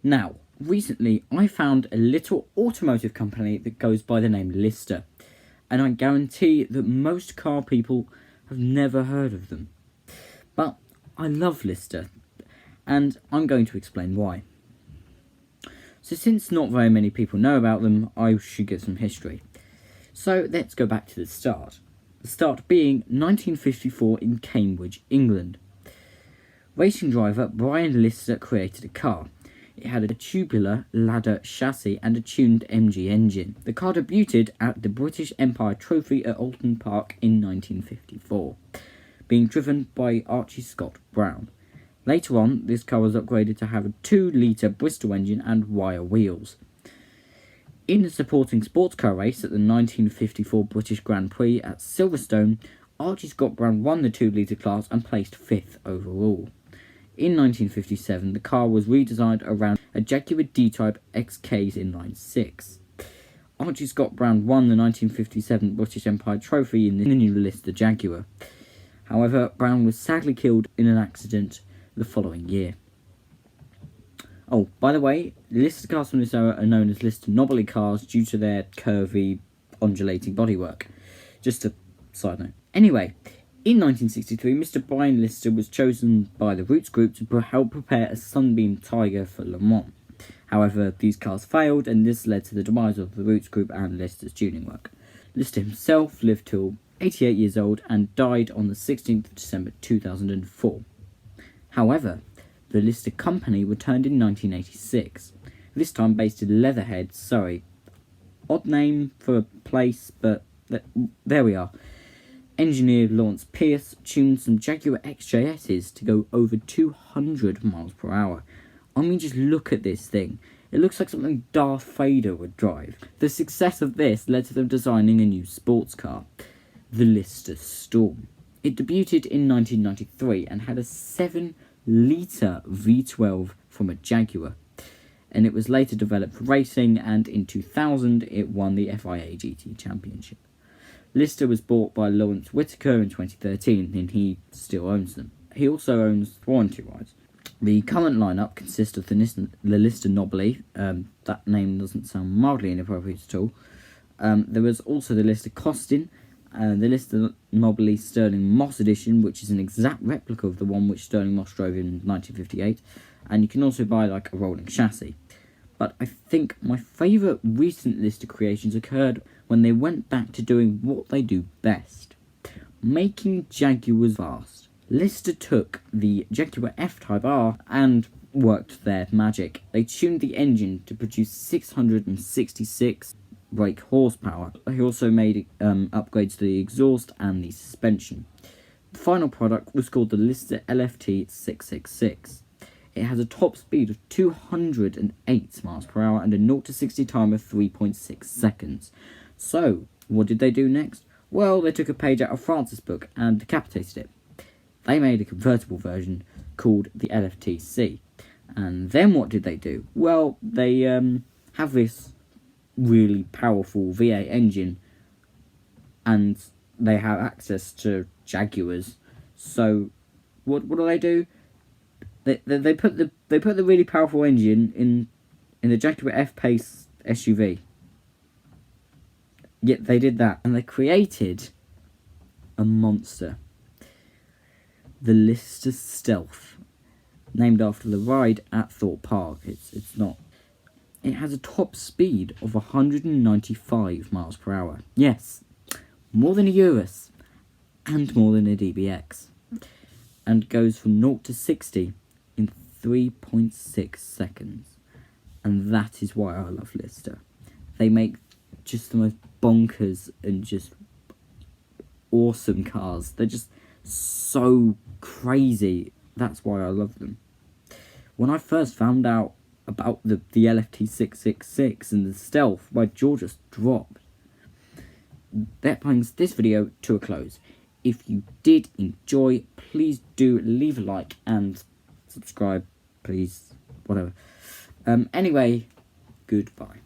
Now, recently I found a little automotive company that goes by the name Lister, and I guarantee that most car people have never heard of them. But I love Lister, and I'm going to explain why. So since not very many people know about them, I should give some history. So let's go back to the start. The start being 1954 in Cambridge, England. Racing driver Brian Lister created a car. It had a tubular ladder chassis and a tuned MG engine. The car debuted at the British Empire Trophy at Alton Park in 1954, being driven by Archie Scott Brown. Later on, this car was upgraded to have a 2-litre Bristol engine and wire wheels. In a supporting sports car race at the 1954 British Grand Prix at Silverstone, Archie Scott Brown won the 2-litre class and placed 5th overall. In 1957, the car was redesigned around a Jaguar D-Type XK's inline 6. Archie Scott Brown won the 1957 British Empire Trophy in the new Lister Jaguar. However, Brown was sadly killed in an accident the following year. Oh, by the way, Lister cars from this era are known as Lister Knobbly cars due to their curvy, undulating bodywork. Just a side note. Anyway, in 1963, Mr. Brian Lister was chosen by the Roots Group to help prepare a Sunbeam Tiger for Le Mans. However, these cars failed, and this led to the demise of the Roots Group and Lister's tuning work. Lister himself lived till 88 years old and died on the 16th of December 2004. However, the Lister company returned in 1986, this time based in Leatherhead, Surrey. Odd name for a place, but there we are. Engineer Lawrence Pierce tuned some Jaguar XJS's to go over 200 miles per hour. I mean, just look at this thing. It looks like something Darth Vader would drive. The success of this led to them designing a new sports car, the Lister Storm. It debuted in 1993 and had a 7-litre V12 from a Jaguar, and it was later developed for racing, and in 2000 it won the FIA GT Championship. Lister was bought by Lawrence Whitaker in 2013, and he still owns them. He also owns warranty rights. The current lineup consists of the Lister Knobbly. That name doesn't sound mildly inappropriate at all. There was also the Lister Costin, the Lister Knobbly Sterling Moss edition, which is an exact replica of the one which Sterling Moss drove in 1958, and you can also buy like a rolling chassis. But I think my favourite recent Lister creations occurred when they went back to doing what they do best, making Jaguars fast. Lister took the Jaguar F Type R and worked their magic. They tuned the engine to produce 666 brake horsepower. He also made upgrades to the exhaust and the suspension. The final product was called the Lister LFTTC. It has a top speed of 208 miles per hour and a 0 to 60 time of 3.6 seconds. So, what did they do next? Well, they took a page out of Francis' book and decapitated it. They made a convertible version called the LFTC. And then what did they do? Well, they have this really powerful V8 engine, and they have access to Jaguars. So, what do? They put the really powerful engine in the Jaguar F Pace SUV. Yet they did that, and they created a monster, the Lister Stealth, named after the ride at Thorpe Park. It's not. It has a top speed of 195 miles per hour. Yes, more than a Urus, and more than a DBX, and goes from 0 to 60 in 3.6 seconds. And that is why I love Lister. They make just the most bonkers and just awesome cars. They're just so crazy. That's why I love them. When I first found out about the LFT666 and the Stealth, my jaw just dropped. That brings this video to a close. If you did enjoy, please do leave a like and subscribe, please, whatever. Anyway, goodbye.